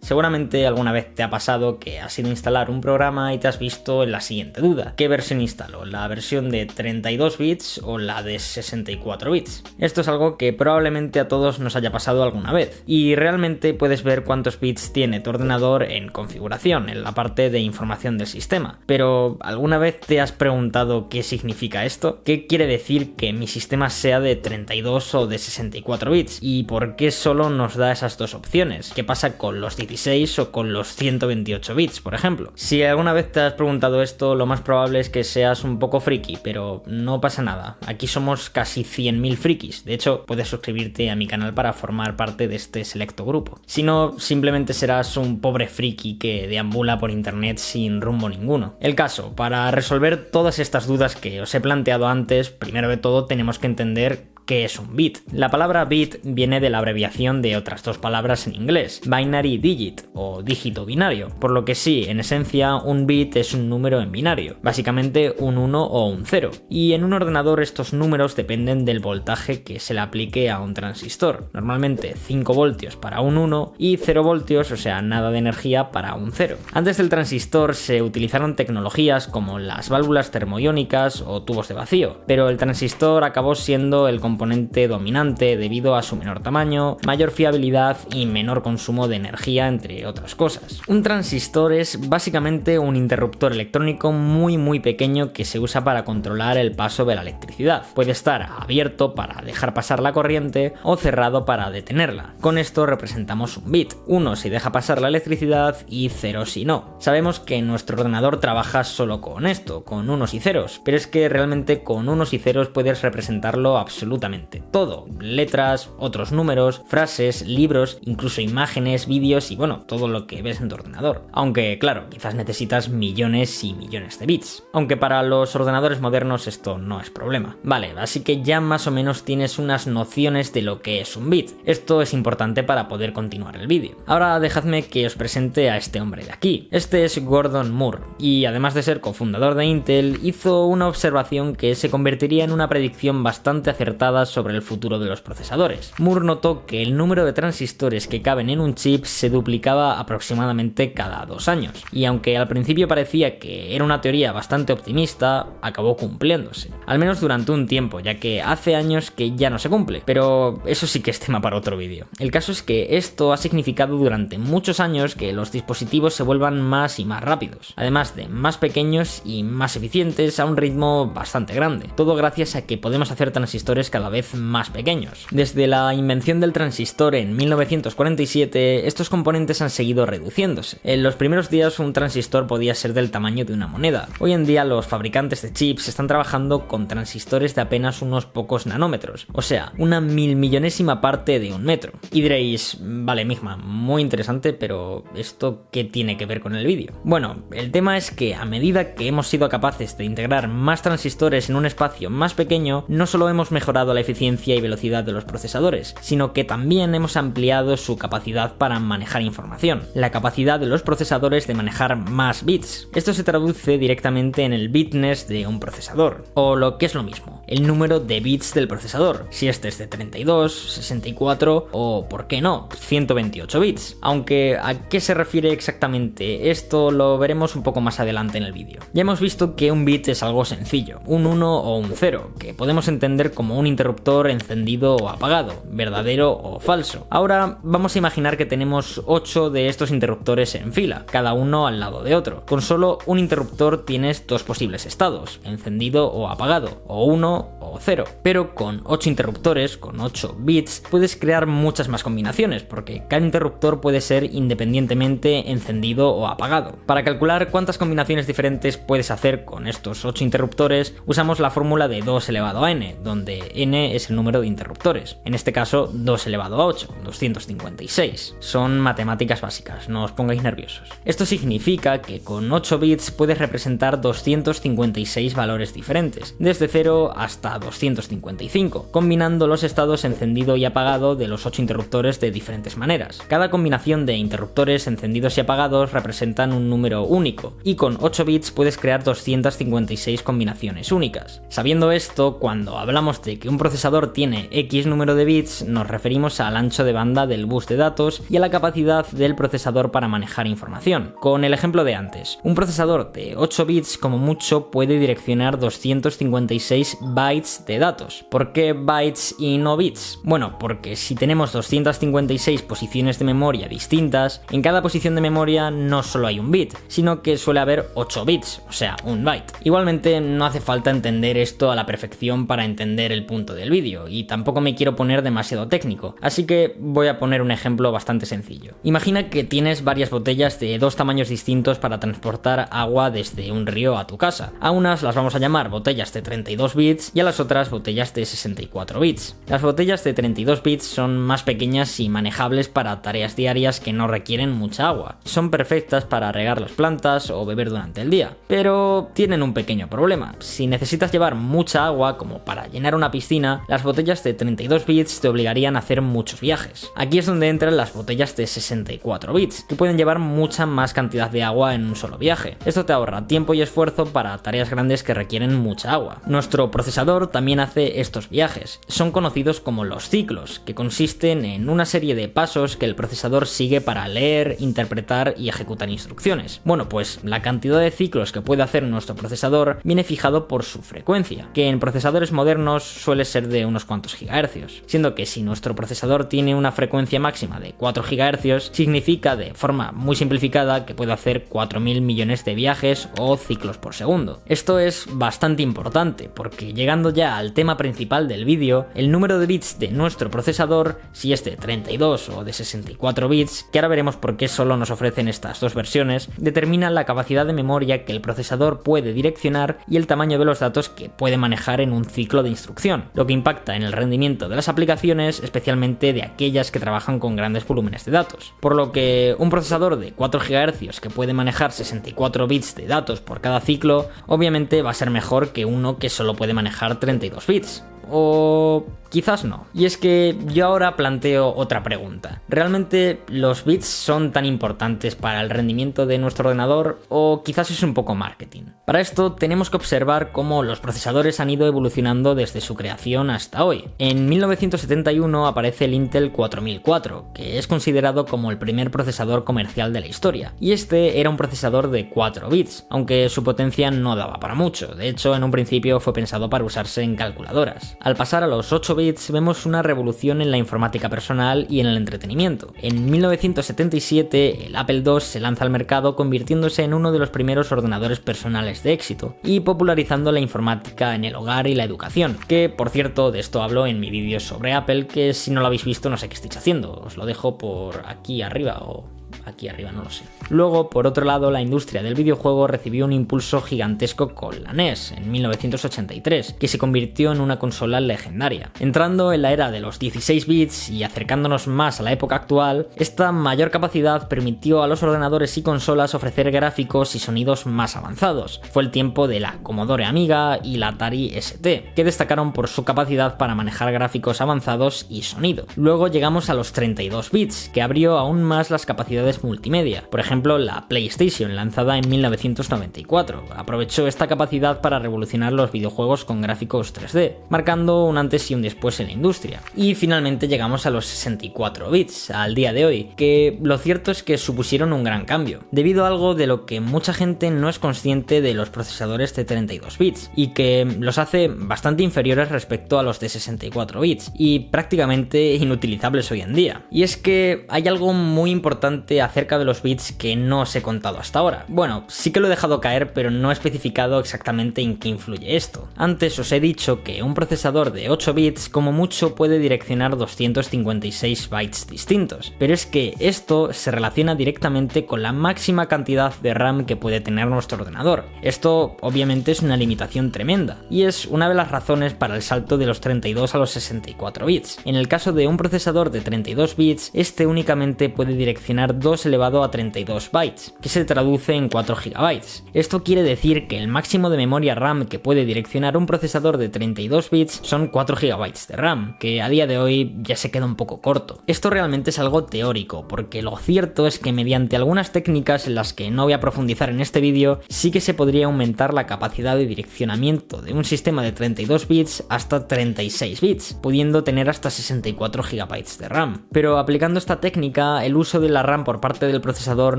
Seguramente alguna vez te ha pasado que has ido a instalar un programa y te has visto en la siguiente duda: ¿qué versión instalo? ¿La versión de 32 bits o la de 64 bits? Esto es algo que probablemente a todos nos haya pasado alguna vez, y realmente puedes ver cuántos bits tiene tu ordenador en configuración, en la parte de información del sistema. Pero ¿alguna vez te has preguntado qué significa esto? ¿Qué quiere decir que mi sistema sea de 32 o de 64 bits? ¿Y por qué solo nos da esas dos opciones? ¿Qué pasa con los 16 o con los 128 bits, por ejemplo? Si alguna vez te has preguntado esto, lo más probable es que seas un poco friki, pero no pasa nada. Aquí somos casi 100.000 frikis. De hecho, puedes suscribirte a mi canal para formar parte de este selecto grupo. Si no, simplemente serás un pobre friki que deambula por internet sin rumbo ninguno. El caso, para resolver todas estas dudas que os he planteado antes, primero de todo tenemos que entender ¿qué es un bit? La palabra bit viene de la abreviación de otras dos palabras en inglés, binary digit o dígito binario, por lo que sí, en esencia, un bit es un número en binario, básicamente un 1 o un 0, y en un ordenador estos números dependen del voltaje que se le aplique a un transistor, normalmente 5 voltios para un 1 y 0 voltios, o sea, nada de energía para un 0. Antes del transistor se utilizaron tecnologías como las válvulas termoiónicas o tubos de vacío, pero el transistor acabó siendo el componente dominante debido a su menor tamaño, mayor fiabilidad y menor consumo de energía, entre otras cosas. Un transistor es básicamente un interruptor electrónico muy pequeño que se usa para controlar el paso de la electricidad. Puede estar abierto para dejar pasar la corriente o cerrado para detenerla. Con esto representamos un bit, 1 si deja pasar la electricidad y 0 si no. Sabemos que nuestro ordenador trabaja solo con esto, con unos y ceros, pero es que realmente con unos y ceros puedes representarlo absolutamente todo: letras, otros números, frases, libros, incluso imágenes, vídeos y bueno, todo lo que ves en tu ordenador. Aunque claro, quizás necesitas millones y millones de bits. Aunque para los ordenadores modernos esto no es problema. Vale, así que ya más o menos tienes unas nociones de lo que es un bit. Esto es importante para poder continuar el vídeo. Ahora dejadme que os presente a este hombre de aquí. Este es Gordon Moore, y además de ser cofundador de Intel, hizo una observación que se convertiría en una predicción bastante acertada sobre el futuro de los procesadores. Moore notó que el número de transistores que caben en un chip se duplicaba aproximadamente cada 2 años, y aunque al principio parecía que era una teoría bastante optimista, acabó cumpliéndose, al menos durante un tiempo, ya que hace años que ya no se cumple, pero eso sí que es tema para otro vídeo. El caso es que esto ha significado durante muchos años que los dispositivos se vuelvan más y más rápidos, además de más pequeños y más eficientes a un ritmo bastante grande, todo gracias a que podemos hacer transistores cada vez más pequeños. Desde la invención del transistor en 1947, estos componentes han seguido reduciéndose. En los primeros días un transistor podía ser del tamaño de una moneda. Hoy en día los fabricantes de chips están trabajando con transistores de apenas unos pocos nanómetros, o sea, una milmillonésima parte de un metro. Y diréis, vale Migma, muy interesante, pero ¿esto qué tiene que ver con el vídeo? Bueno, el tema es que a medida que hemos sido capaces de integrar más transistores en un espacio más pequeño, no solo hemos mejorado la eficiencia y velocidad de los procesadores, sino que también hemos ampliado su capacidad para manejar información, la capacidad de los procesadores de manejar más bits. Esto se traduce directamente en el bitness de un procesador, o lo que es lo mismo, el número de bits del procesador, si este es de 32, 64 o, ¿por qué no?, 128 bits. Aunque, ¿a qué se refiere exactamente? Esto lo veremos un poco más adelante en el vídeo. Ya hemos visto que un bit es algo sencillo, un 1 o un 0, que podemos entender como un interruptor encendido o apagado, verdadero o falso. Ahora vamos a imaginar que tenemos 8 de estos interruptores en fila, cada uno al lado de otro. Con solo un interruptor tienes dos posibles estados, encendido o apagado, o 1 o 0. Pero con 8 interruptores, con 8 bits, puedes crear muchas más combinaciones, porque cada interruptor puede ser independientemente encendido o apagado. Para calcular cuántas combinaciones diferentes puedes hacer con estos 8 interruptores, usamos la fórmula de 2 elevado a n, donde n es el número de interruptores. En este caso, 2 elevado a 8, 256. Son matemáticas básicas, no os pongáis nerviosos. Esto significa que con 8 bits puedes representar 256 valores diferentes, desde 0 hasta 255, combinando los estados encendido y apagado de los 8 interruptores de diferentes maneras. Cada combinación de interruptores encendidos y apagados representan un número único, y con 8 bits puedes crear 256 combinaciones únicas. Sabiendo esto, cuando hablamos de que un procesador tiene X número de bits, nos referimos al ancho de banda del bus de datos y a la capacidad del procesador para manejar información. Con el ejemplo de antes, un procesador de 8 bits como mucho puede direccionar 256 bytes de datos. ¿Por qué bytes y no bits? Bueno, porque si tenemos 256 posiciones de memoria distintas, en cada posición de memoria no solo hay un bit, sino que suele haber 8 bits, o sea, un byte. Igualmente no hace falta entender esto a la perfección para entender el punto del vídeo, y tampoco me quiero poner demasiado técnico, así que voy a poner un ejemplo bastante sencillo. Imagina que tienes varias botellas de dos tamaños distintos para transportar agua desde un río a tu casa. A unas las vamos a llamar botellas de 32 bits y a las otras botellas de 64 bits. Las botellas de 32 bits son más pequeñas y manejables para tareas diarias que no requieren mucha agua. Son perfectas para regar las plantas o beber durante el día, pero tienen un pequeño problema. Si necesitas llevar mucha agua, como para llenar una piscina, las botellas de 32 bits te obligarían a hacer muchos viajes. Aquí es donde entran las botellas de 64 bits, que pueden llevar mucha más cantidad de agua en un solo viaje. Esto te ahorra tiempo y esfuerzo para tareas grandes que requieren mucha agua. Nuestro procesador también hace estos viajes. Son conocidos como los ciclos, que consisten en una serie de pasos que el procesador sigue para leer, interpretar y ejecutar instrucciones. Bueno, pues la cantidad de ciclos que puede hacer nuestro procesador viene fijado por su frecuencia, que en procesadores modernos suele ser de unos cuantos gigahercios, siendo que si nuestro procesador tiene una frecuencia máxima de 4 gigahercios, significa de forma muy simplificada que puede hacer 4.000 millones de viajes o ciclos por segundo. Esto es bastante importante porque, llegando ya al tema principal del vídeo, el número de bits de nuestro procesador, si es de 32 o de 64 bits, que ahora veremos por qué solo nos ofrecen estas dos versiones, determina la capacidad de memoria que el procesador puede direccionar y el tamaño de los datos que puede manejar en un ciclo de instrucción, lo que impacta en el rendimiento de las aplicaciones, especialmente de aquellas que trabajan con grandes volúmenes de datos. Por lo que un procesador de 4 GHz que puede manejar 64 bits de datos por cada ciclo, obviamente va a ser mejor que uno que solo puede manejar 32 bits. O quizás no. Y es que yo ahora planteo otra pregunta. ¿Realmente los bits son tan importantes para el rendimiento de nuestro ordenador o quizás es un poco marketing? Para esto tenemos que observar cómo los procesadores han ido evolucionando desde su creación hasta hoy. En 1971 aparece el Intel 4004, que es considerado como el primer procesador comercial de la historia. Y este era un procesador de 4 bits, aunque su potencia no daba para mucho. De hecho, en un principio fue pensado para usarse en calculadoras. Al pasar a los 8 bits vemos una revolución en la informática personal y en el entretenimiento. En 1977 el Apple II se lanza al mercado, convirtiéndose en uno de los primeros ordenadores personales de éxito y popularizando la informática en el hogar y la educación, que por cierto de esto hablo en mi vídeo sobre Apple, que si no lo habéis visto no sé qué estáis haciendo, os lo dejo por aquí arriba o aquí arriba, no lo sé. Luego, por otro lado, la industria del videojuego recibió un impulso gigantesco con la NES en 1983, que se convirtió en una consola legendaria. Entrando en la era de los 16 bits y acercándonos más a la época actual, esta mayor capacidad permitió a los ordenadores y consolas ofrecer gráficos y sonidos más avanzados. Fue el tiempo de la Commodore Amiga y la Atari ST, que destacaron por su capacidad para manejar gráficos avanzados y sonido. Luego llegamos a los 32 bits, que abrió aún más las capacidades multimedia. Por ejemplo, la PlayStation, lanzada en 1994, aprovechó esta capacidad para revolucionar los videojuegos con gráficos 3D, marcando un antes y un después en la industria. Y finalmente llegamos a los 64 bits, al día de hoy, que lo cierto es que supusieron un gran cambio, debido a algo de lo que mucha gente no es consciente de los procesadores de 32 bits, y que los hace bastante inferiores respecto a los de 64 bits, y prácticamente inutilizables hoy en día. Y es que hay algo muy importante acerca de los bits que no os he contado hasta ahora. Bueno, sí que lo he dejado caer, pero no he especificado exactamente en qué influye esto. Antes os he dicho que un procesador de 8 bits como mucho puede direccionar 256 bytes distintos, pero es que esto se relaciona directamente con la máxima cantidad de RAM que puede tener nuestro ordenador. Esto obviamente es una limitación tremenda, y es una de las razones para el salto de los 32 a los 64 bits. En el caso de un procesador de 32 bits, este únicamente puede direccionar 2 2 elevado a 32 bytes, que se traduce en 4 GB. Esto quiere decir que el máximo de memoria RAM que puede direccionar un procesador de 32 bits son 4 GB de RAM, que a día de hoy ya se queda un poco corto. Esto realmente es algo teórico, porque lo cierto es que mediante algunas técnicas en las que no voy a profundizar en este vídeo, sí que se podría aumentar la capacidad de direccionamiento de un sistema de 32 bits hasta 36 bits, pudiendo tener hasta 64 GB de RAM. Pero aplicando esta técnica, el uso de la RAM por parte del procesador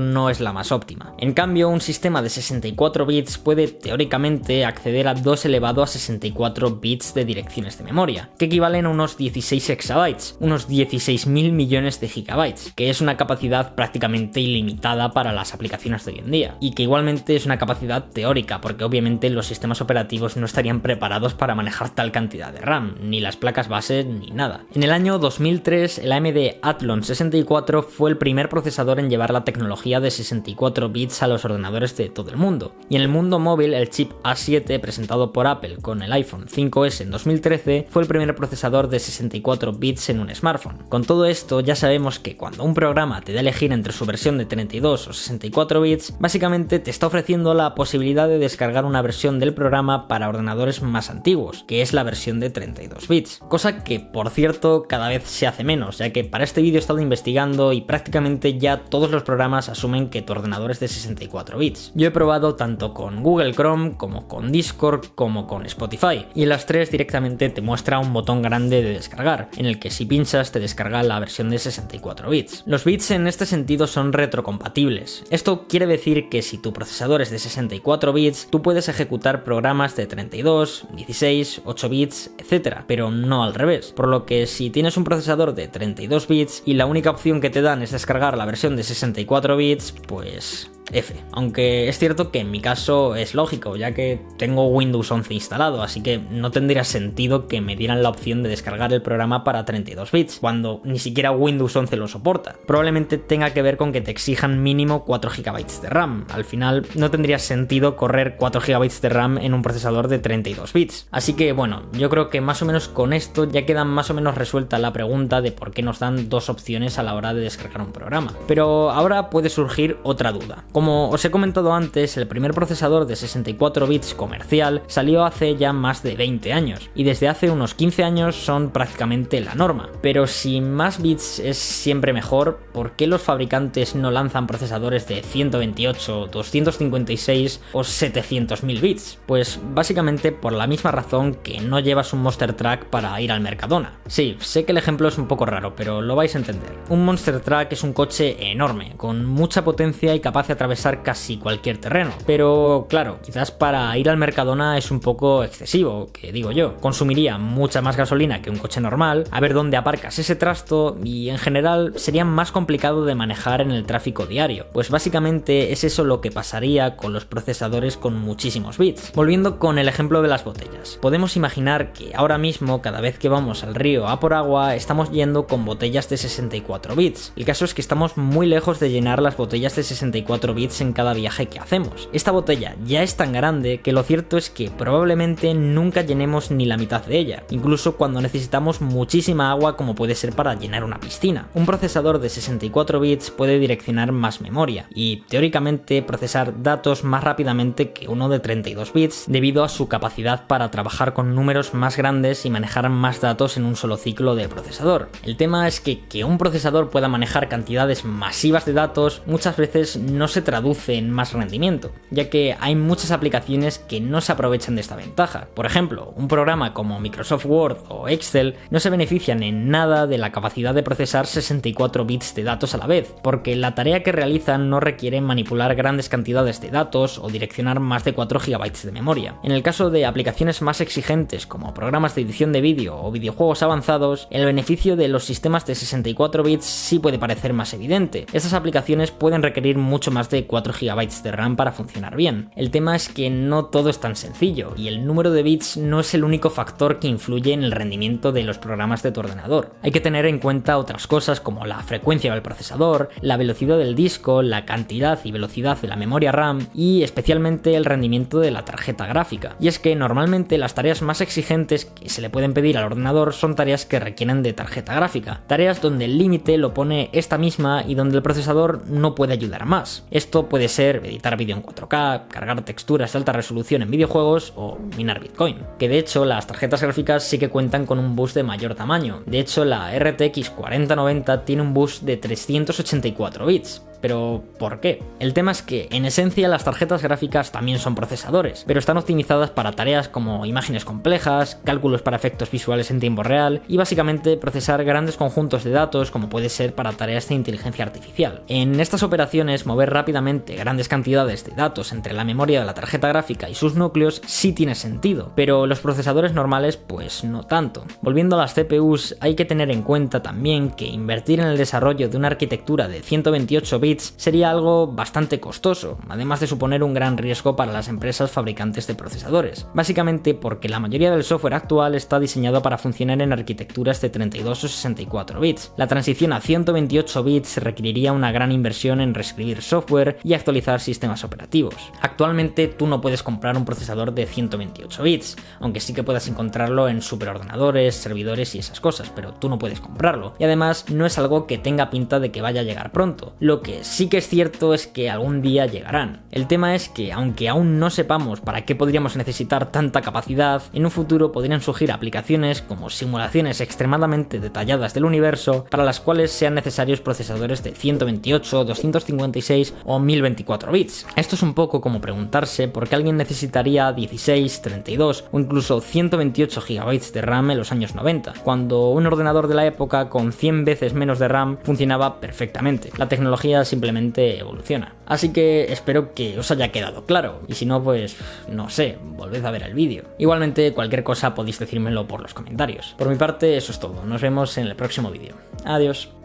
no es la más óptima. En cambio, un sistema de 64 bits puede teóricamente acceder a 2 elevado a 64 bits de direcciones de memoria, que equivalen a unos 16 exabytes, unos 16.000 millones de gigabytes, que es una capacidad prácticamente ilimitada para las aplicaciones de hoy en día, y que igualmente es una capacidad teórica, porque obviamente los sistemas operativos no estarían preparados para manejar tal cantidad de RAM, ni las placas base ni nada. En el año 2003, el AMD Athlon 64 fue el primer procesador en llevar la tecnología de 64 bits a los ordenadores de todo el mundo, y en el mundo móvil el chip A7 presentado por Apple con el iPhone 5S en 2013 fue el primer procesador de 64 bits en un smartphone. Con todo esto ya sabemos que cuando un programa te da a elegir entre su versión de 32 o 64 bits, básicamente te está ofreciendo la posibilidad de descargar una versión del programa para ordenadores más antiguos, que es la versión de 32 bits, cosa que por cierto cada vez se hace menos, ya que para este vídeo he estado investigando y prácticamente ya todos los programas asumen que tu ordenador es de 64 bits. Yo he probado tanto con Google Chrome como con Discord como con Spotify, y en las tres directamente te muestra un botón grande de descargar, en el que si pinchas te descarga la versión de 64 bits. Los bits en este sentido son retrocompatibles. Esto quiere decir que si tu procesador es de 64 bits, tú puedes ejecutar programas de 32, 16, 8 bits, etc., pero no al revés. Por lo que si tienes un procesador de 32 bits y la única opción que te dan es descargar la versión de 64 bits, pues F. Aunque es cierto que en mi caso es lógico, ya que tengo Windows 11 instalado, así que no tendría sentido que me dieran la opción de descargar el programa para 32 bits, cuando ni siquiera Windows 11 lo soporta. Probablemente tenga que ver con que te exijan mínimo 4 GB de RAM. Al final no tendría sentido correr 4 GB de RAM en un procesador de 32 bits. Así que bueno, yo creo que más o menos con esto ya queda más o menos resuelta la pregunta de por qué nos dan dos opciones a la hora de descargar un programa. Pero ahora puede surgir otra duda. Como os he comentado antes, el primer procesador de 64 bits comercial salió hace ya más de 20 años, y desde hace unos 15 años son prácticamente la norma. Pero si más bits es siempre mejor, ¿por qué los fabricantes no lanzan procesadores de 128, 256 o 700.000 bits? Pues básicamente por la misma razón que no llevas un Monster Truck para ir al Mercadona. Sí, sé que el ejemplo es un poco raro, pero lo vais a entender. Un Monster Truck es un coche enorme, con mucha potencia y capaz de atravesar casi cualquier terreno, pero claro, quizás para ir al Mercadona es un poco excesivo, que digo yo, consumiría mucha más gasolina que un coche normal, a ver dónde aparcas ese trasto y en general sería más complicado de manejar en el tráfico diario, pues básicamente es eso lo que pasaría con los procesadores con muchísimos bits. Volviendo con el ejemplo de las botellas, podemos imaginar que ahora mismo cada vez que vamos al río a por agua estamos yendo con botellas de 64 bits, el caso es que estamos muy lejos de llenar las botellas de 64 bits en cada viaje que hacemos. Esta botella ya es tan grande que lo cierto es que probablemente nunca llenemos ni la mitad de ella, incluso cuando necesitamos muchísima agua como puede ser para llenar una piscina. Un procesador de 64 bits puede direccionar más memoria y teóricamente procesar datos más rápidamente que uno de 32 bits debido a su capacidad para trabajar con números más grandes y manejar más datos en un solo ciclo de procesador. El tema es que un procesador pueda manejar cantidades masivas de datos muchas veces no se traduce en más rendimiento, ya que hay muchas aplicaciones que no se aprovechan de esta ventaja. Por ejemplo, un programa como Microsoft Word o Excel no se benefician en nada de la capacidad de procesar 64 bits de datos a la vez, porque la tarea que realizan no requiere manipular grandes cantidades de datos o direccionar más de 4 GB de memoria. En el caso de aplicaciones más exigentes como programas de edición de vídeo o videojuegos avanzados, el beneficio de los sistemas de 64 bits sí puede parecer más evidente. Estas aplicaciones pueden requerir mucho más de necesite 4 GB de RAM para funcionar bien. El tema es que no todo es tan sencillo, y el número de bits no es el único factor que influye en el rendimiento de los programas de tu ordenador. Hay que tener en cuenta otras cosas como la frecuencia del procesador, la velocidad del disco, la cantidad y velocidad de la memoria RAM y especialmente el rendimiento de la tarjeta gráfica. Y es que normalmente las tareas más exigentes que se le pueden pedir al ordenador son tareas que requieren de tarjeta gráfica, tareas donde el límite lo pone esta misma y donde el procesador no puede ayudar más. Esto puede ser editar vídeo en 4K, cargar texturas de alta resolución en videojuegos o minar Bitcoin. Que de hecho las tarjetas gráficas sí que cuentan con un bus de mayor tamaño. De hecho la RTX 4090 tiene un bus de 384 bits. ¿Pero por qué? El tema es que, en esencia, las tarjetas gráficas también son procesadores, pero están optimizadas para tareas como imágenes complejas, cálculos para efectos visuales en tiempo real y básicamente procesar grandes conjuntos de datos como puede ser para tareas de inteligencia artificial. En estas operaciones, mover rápidamente grandes cantidades de datos entre la memoria de la tarjeta gráfica y sus núcleos sí tiene sentido, pero los procesadores normales pues no tanto. Volviendo a las CPUs, hay que tener en cuenta también que invertir en el desarrollo de una arquitectura de 128 bits sería algo bastante costoso, además de suponer un gran riesgo para las empresas fabricantes de procesadores, básicamente porque la mayoría del software actual está diseñado para funcionar en arquitecturas de 32 o 64 bits. La transición a 128 bits requeriría una gran inversión en reescribir software y actualizar sistemas operativos. Actualmente tú no puedes comprar un procesador de 128 bits, aunque sí que puedas encontrarlo en superordenadores, servidores y esas cosas, pero tú no puedes comprarlo, y además no es algo que tenga pinta de que vaya a llegar pronto. Lo que sí que es cierto es que algún día llegarán. El tema es que, aunque aún no sepamos para qué podríamos necesitar tanta capacidad, en un futuro podrían surgir aplicaciones como simulaciones extremadamente detalladas del universo para las cuales sean necesarios procesadores de 128, 256 o 1024 bits. Esto es un poco como preguntarse por qué alguien necesitaría 16, 32 o incluso 128 GB de RAM en los años 90, cuando un ordenador de la época con 100 veces menos de RAM funcionaba perfectamente. La tecnología simplemente evoluciona. Así que espero que os haya quedado claro, y si no, pues no sé, volved a ver el vídeo. Igualmente, cualquier cosa podéis decírmelo por los comentarios. Por mi parte, eso es todo. Nos vemos en el próximo vídeo. Adiós.